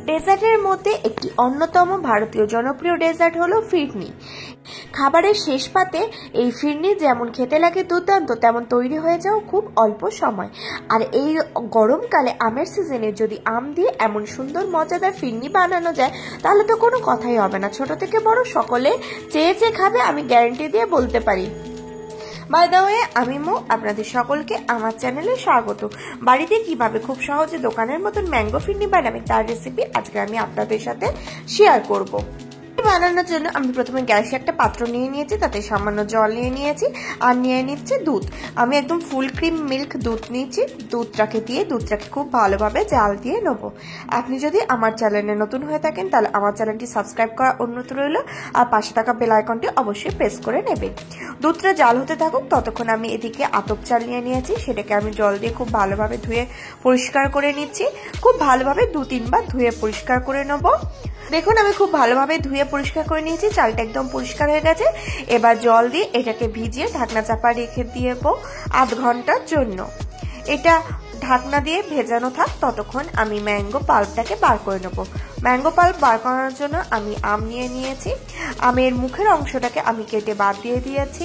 ডেজার্টের মধ্যে একটি অন্যতম ভারতীয় জনপ্রিয় ডেজার্ট হলো ফিরনি। খাবারের শেষ পাতে এই ফিরনি যেমন খেতে লাগে দুর্দান্ত, তেমন তৈরি হয়ে যাও খুব অল্প সময়। আর এই গরমকালে আমের সিজনে যদি আম দিয়ে এমন সুন্দর মজাদার ফিরনি বানানো যায় তাহলে তো কোনো কথাই হবে না। ছোট থেকে বড় সকলে চেয়ে চেয়ে খাবে, আমি গ্যারান্টি দিয়ে বলতে পারি। বাই দ্য ওয়ে, আমি মো, আপনাদের সকলকে আমার চ্যানেলে স্বাগত। বাড়িতে কিভাবে খুব সহজে দোকানের মতন ম্যাঙ্গো ফিরনি বানাবে তার রেসিপি আজকে আমি আপনাদের সাথে শেয়ার করব। বানানোর জন্য আমি প্রথমে গ্যাসে একটা পাত্র নিয়ে নিয়েছি, তাতে সামান্য জল নিয়ে নিয়েছি আর নিয়ে নিচ্ছি দুধ। আমি একদম ফুল ক্রিম মিল্ক দুধ নিয়েছি। দুধটাকে খুব ভালোভাবে জাল দিয়ে নেব। আপনি যদি আমার চ্যানেলে নতুন হয়ে থাকেন তাহলে আমার চ্যানেলটি সাবস্ক্রাইব করার অনুরোধ রইল, আর পাশে থাকা বেল আইকনটি অবশ্যই প্রেস করে নেবেন। দুধটা জাল হতে থাকুক, ততক্ষণ আমি এদিকে আতপ চাল নিয়ে নিয়েছি, সেটাকে আমি জল দিয়ে খুব ভালোভাবে ধুয়ে পরিষ্কার করে নিচ্ছি। খুব ভালোভাবে 2-3 বার ধুয়ে পরিষ্কার করে নেব। দেখুন আমি খুব ভালোভাবে ধুয়ে পরিষ্কার করে নিয়েছি, চালটা একদম পরিষ্কার হয়ে গেছে। এবার জল দিয়ে এটাকে ভিজিয়ে ঢাকনা চাপা রেখে দেব আধ ঘন্টার জন্য। এটা ঢাকনা দিয়ে ভেজানো থাক, ততক্ষণ আমি ম্যাঙ্গো পাল্পটাকে বার করে নেব। ম্যাঙ্গো পাল্প বার করার জন্য আমি আম নিয়ে নিয়েছি। আমের মুখের অংশটাকে আমি কেটে বাদ দিয়ে দিয়েছি।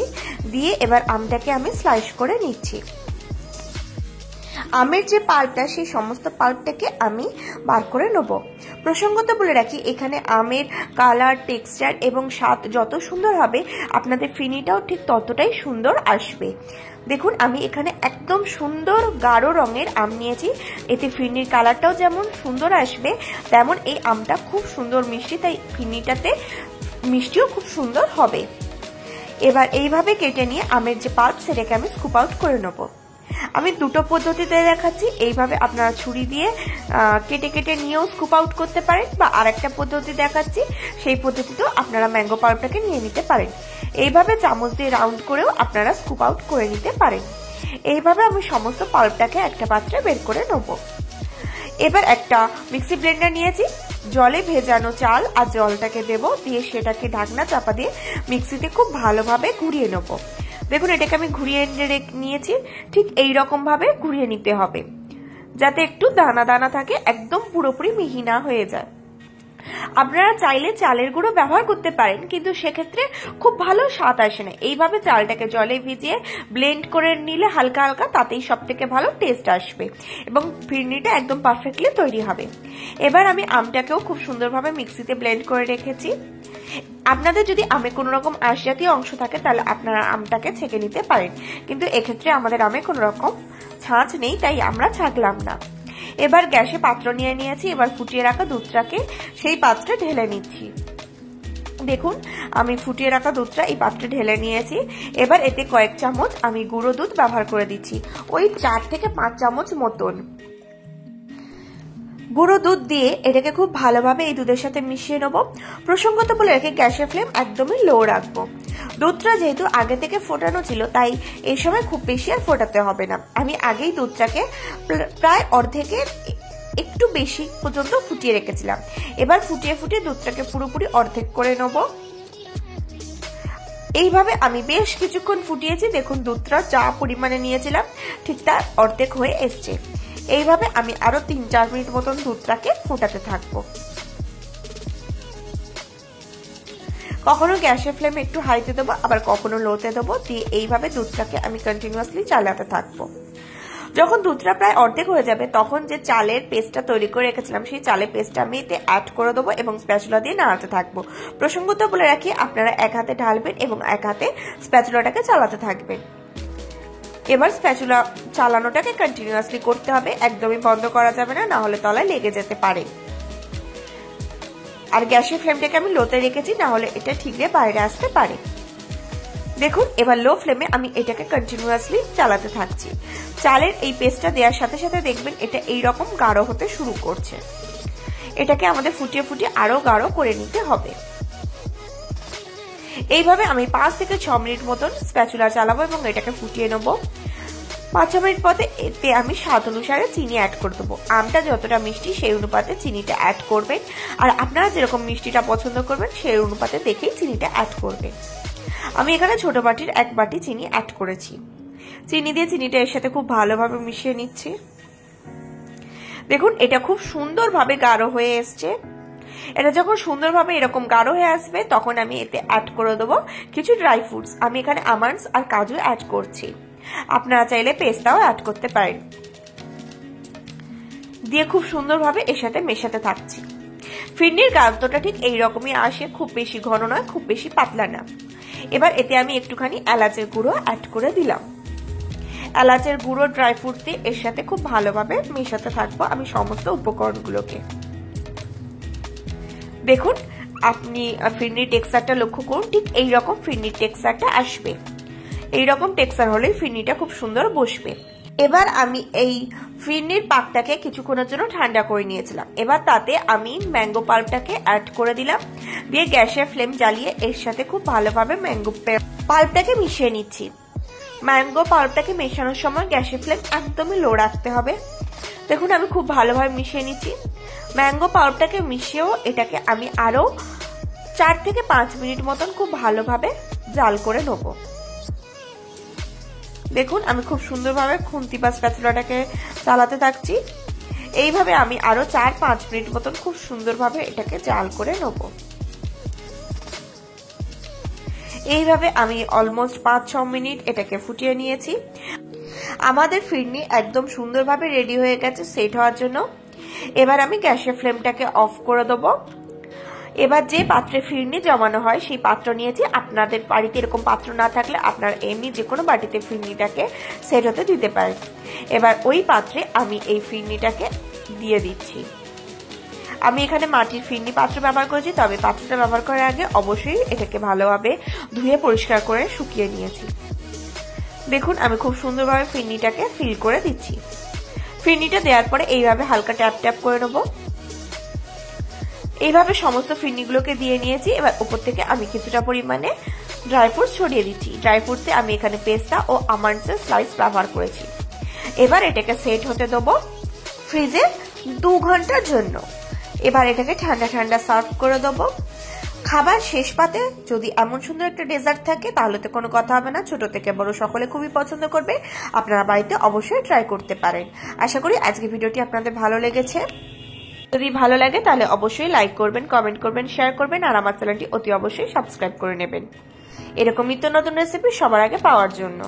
দিয়ে এবার আমটাকে আমি স্লাইস করে নিচ্ছি। আমের যে পাল্পটা, সেই সমস্ত পাল্পটাকে আমি বার করে নেব। প্রসঙ্গত বলে রাখি, এখানে আমের কালার, টেক্সচার এবং স্বাদ যত সুন্দর হবে আপনাদের ফিরনিটাও ঠিক ততটাই সুন্দর আসবে। দেখুন আমি এখানে একদম সুন্দর গাঢ় রঙের আম নিয়েছি, এতে ফিরনির কালারটাও যেমন সুন্দর আসবে তেমন এই আমটা খুব সুন্দর মিষ্টি, তাই ফিরনিটাতে মিষ্টিও খুব সুন্দর হবে। এবার এইভাবে কেটে নিয়ে আমের যে পাল্প সেটাকে আমি স্কুপ আউট করে নেব। আমি দুটো পদ্ধতিতে দেখাচ্ছি, এইভাবে আপনারা ছুরি দিয়ে কেটে কেটে নিয়েও স্কুপ আউট করতে পারেন, বা আরেকটা পদ্ধতি দেখাচ্ছি সেই পদ্ধতিতেও আপনারা ম্যাঙ্গো পাল্পটাকে নিয়ে নিতে পারেন। এইভাবে চামচ দিয়ে রাউন্ড করেও আপনারা স্কুপ আউট করে নিতে পারেন। এইভাবে আমি সমস্ত পাল্পটাকে একটা পাত্রে বের করে নেব। এবার একটা মিক্সি ব্লেন্ডার নিয়েছি, জলে ভেজানো চাল আর জলটাকে দেব, দিয়ে সেটাকে ঢাকনা চাপা দিয়ে মিক্সিতে খুব ভালোভাবে ঘুরিয়ে নেব। দেখুন এটাকে আমি ঘুরিয়ে নিয়েছি, ঠিক এই রকম ভাবে ঘুরিয়ে নিতে হবে যাতে একটু দানা দানা থাকে, একদম পুরোপুরি মিহি না হয়ে যায়। আপনারা চাইলে চালের গুঁড়ো ব্যবহার করতে পারেন, কিন্তু সেক্ষেত্রে খুব ভালো স্বাদ আসে না। এইভাবে চালটাকে জলে ভিজিয়ে ব্লেন্ড করে নিলে হালকা হালকা, তাতেই সব থেকে ভালো টেস্ট আসবে এবং ফিরনিটা একদম পারফেক্টলি তৈরি হবে। এবার আমি আমটাকেও খুব সুন্দরভাবে মিক্সিতে ব্লেন্ড করে রেখেছি। আপনাদের যদি আমে কোনো রকম আঁশ জাতীয় অংশ থাকে তাহলে আপনারা আমটাকে ছেঁকে নিতে পারেন, কিন্তু এক্ষেত্রে আমাদের আমে কোনো রকম ছাঁচ নেই, তাই আমরা ছাঁকলাম না। এবার গ্যাসে পাত্র নিয়ে নিয়েছি, এবার ফুটিয়ে রাখা দুধটাকে সেই পাত্রে ঢেলে নিচ্ছি। দেখুন আমি ফুটিয়ে রাখা দুধটা এই পাত্রে ঢেলে নিয়েছি। এবার এতে কয়েক চামচ আমি গুঁড়ো দুধ ব্যবহার করে দিচ্ছি, ওই 4 থেকে 5 চামচ মতন গুঁড়ো দুধ দিয়ে এটাকে খুব ভালোভাবে এই দুধের সাথে মিশিয়ে নেব। প্রসঙ্গত বলে রেখে গ্যাসের ফ্লেম একদমই লো রাখবো। দুধটা যেহেতু আগে থেকে ফোটানো ছিল তাই এই সময় খুব বেশি আর ফোটাতে হবে না। আমি আগেই দুধটাকে প্রায় অর্ধেকের একটু বেশি পর্যন্ত ফুটিয়ে রেখেছিলাম। এবার ফুটিয়ে ফুটিয়ে দুধটাকে পুরোপুরি অর্ধেক করে নেব। এইভাবে আমি বেশ কিছুক্ষণ ফুটিয়েছি। দেখুন দুধটা যা পরিমাণে নিয়েছিলাম ঠিক তার অর্ধেক হয়ে এসছে। এইভাবে আমি আরো 3-4 মিনিট মতন দুধটাকে ফোটাতে থাকবো। কখনো গ্যাসের ফ্লেম একটু হাইতে দেবো, আবার কখনো লোতে দেবো, দিয়ে এইভাবে দুধটাকে আমি কন্টিনিউয়াসলি চালাতে থাকবো। যখন দুধটা প্রায় অর্ধেক হয়ে যাবে তখন যে চালের পেস্টটা তৈরি করে রেখেছিলাম সেই চালের পেস্টটা আমি এতে অ্যাড করে দেবো এবং স্প্যাচুলা দিয়ে নাড়াতে থাকবো। প্রসঙ্গত বলে রাখি, আপনারা এক হাতে ঢালবেন এবং এক হাতে স্প্যাচুলাটাকে চালাতে থাকবেন। এবার স্প্যাচুলা চালানোটাকে কন্টিনিউয়াসলি করতে হবে, একদমই বন্ধ করা যাবে না, না হলে তলায় লেগে যেতে পারে। আর গ্যাসের ফ্লেমটাকে আমি লোতে রেখেছি, না হলে এটা ঠিকরে বাইরে আসতে পারে। দেখুন এবার লো ফ্লেমে আমি এটাকে কন্টিনিউয়াসলি চালাতে থাকছি। চালের এই পেস্টটা দেওয়ার সাথে সাথে দেখবেন এটা এইরকম গাঢ় হতে শুরু করছে। এটাকে আমাদের ফুটিয়ে ফুটিয়ে আরো গাঢ় করে নিতে হবে। এইভাবে আমি 5 থেকে 6 মিনিট মতন স্প্যাচুলা চালাবো এবং এটাকে ফুটিয়ে নেব। 5 মিনিট পরে এতে আমি স্বাদ অনুসারে চিনি অ্যাড করে দেবো। আমটা যতটা মিষ্টি সেই অনুপাতে চিনিটা অ্যাড করবেন, আর আপনারা যেরকম মিষ্টিটা পছন্দ করবেন সেই অনুপাতে দেখেই চিনিটা অ্যাড করবেন। আমি এখানে ছোট বাটির 1 বাটি চিনি অ্যাড করেছি। চিনি দিয়ে চিনিটা এর সাথে খুব ভালোভাবে মিশিয়ে নিচ্ছি। দেখুন এটা খুব সুন্দরভাবে গাঢ় হয়ে এসছে। এটা যখন সুন্দরভাবে এরকম গাঢ় হয়ে আসবে তখন আমি এতে অ্যাড করে দেবো কিছু ড্রাই ফ্রুটস। আমি এখানে আমন্ডস আর কাজু অ্যাড করছি, আপনারা চাইলে পেস্তাও অ্যাড করতে পারেন। দিয়ে খুব সুন্দরভাবে এর সাথে মেশাতে থাকছি। ফিরনির গাঢ়তাটা ঠিক এইরকমই আসে, খুব বেশি ঘন নয়, খুব বেশি পাতলা না। এবার এতে আমি একটুখানি এলাচের গুঁড়ো অ্যাড করে দিলাম। এলাচের গুঁড়ো, ড্রাই ফ্রুট দিয়ে এর সাথে খুব ভালোভাবে মেশাতে থাকবো আমি সমস্ত উপকরণগুলোকে। দেখুন আপনি ফিরনির টেক্সচারটা লক্ষ্য করুন, ঠিক এইরকম ফিরনির টেক্সচারটা আসবে। এইরকম টেক্সচার হলে ফিরনিটা খুব সুন্দর বসবে। এবার আমি এই ফিরনির পাকটাকে কিছুক্ষণের জন্য ঠান্ডা করে নিয়েছিলাম। এবার তাতে আমি ম্যাঙ্গো পাল্পটাকে অ্যাড করে দিলাম, দিয়ে গ্যাসের ফ্লেম জ্বালিয়ে এর সাথে খুব ভালোভাবে ম্যাঙ্গো পাল্পটাকে মিশিয়ে নিচ্ছি। ম্যাঙ্গো পাল্পটাকে মেশানোর সময় গ্যাসের ফ্লেম একদমই লো রাখতে হবে। দেখুন আমি খুব ভালোভাবে মিশিয়ে নিচ্ছি। ম্যাঙ্গো পাল্পটাকে মিশিয়েও এটাকে আমি আরো 4 থেকে 5 মিনিট মতন খুব ভালোভাবে জাল করে নেব। দেখুন আমি খুব সুন্দরভাবে খুন্তি বা স্প্যাচুলাটাকে চালাতে থাকছি। এইভাবে আমি আরো 4-5 মিনিট মতন খুব সুন্দরভাবে এটাকে জাল করে নেব। এইভাবে আমি অলমোস্ট 5-6 মিনিট এটাকে ফুটিয়ে নিয়েছি। আমাদের ফিরনি একদম সুন্দরভাবে রেডি হয়ে গেছে সেট হওয়ার জন্য। এবার আমি গ্যাসের ফ্লেমটাকে অফ করে দেবো। এবার যে পাত্রে ফিরনি জমানো হয় সেই পাত্র নিয়েছি। আপনাদের বাড়িতে এরকম পাত্র না থাকলে আপনারা এমনি যে কোনো বাটিতে ফিরনিটাকে সেট হতে দিতে পারেন। এবার ওই পাত্রে আমি এই ফিরনিটাকে দিয়ে দিচ্ছি। আমি এখানে মাটির ফিরনি পাত্র ব্যবহার করেছি, তবে পাত্রটা ব্যবহার করার আগে অবশ্যই এটাকে ভালোভাবে ধুয়ে পরিষ্কার করে শুকিয়ে নিয়েছি। দেখুন আমি খুব সুন্দরভাবে ফিরনিটাকে ফিল করে দিচ্ছি। ফিরনিটা দেওয়ার পরে এইভাবে হালকা ট্যাপ ট্যাপ করে নেবো। এইভাবে সমস্ত ফিরনিগুলোকে দিয়ে নিয়েছি। এবার উপর থেকে আমি কিছুটা পরিমাণে ড্রাই ফ্রুটস ছড়িয়ে দিচ্ছি। ড্রাই ফ্রুটসে আমি এখানে পেস্তা ও আমন্ডসের স্লাইস ব্যবহার করেছি। এবার এটাকে সেট হতে দেবো ফ্রিজে 2 ঘন্টার জন্য। এবার এটাকে ঠান্ডা ঠান্ডা সার্ভ করে দেবো। খাবার শেষ পাতে যদি এমন সুন্দর একটা ডেজার্ট থাকে তাহলে তো কোনো কথা হবে না, ছোট থেকে বড় সকলে খুবই পছন্দ করবে। আপনারা বাড়িতে অবশ্যই ট্রাই করতে পারেন। আশা করি আজকে ভিডিওটি আপনাদের ভালো লেগেছে। যদি ভালো লাগে তাহলে অবশ্যই লাইক করবেন, কমেন্ট করবেন, শেয়ার করবেন আর আমার চ্যানেলটি অতি অবশ্যই সাবস্ক্রাইব করে নেবেন এরকম নিত্য নতুন রেসিপি সবার আগে পাওয়ার জন্য।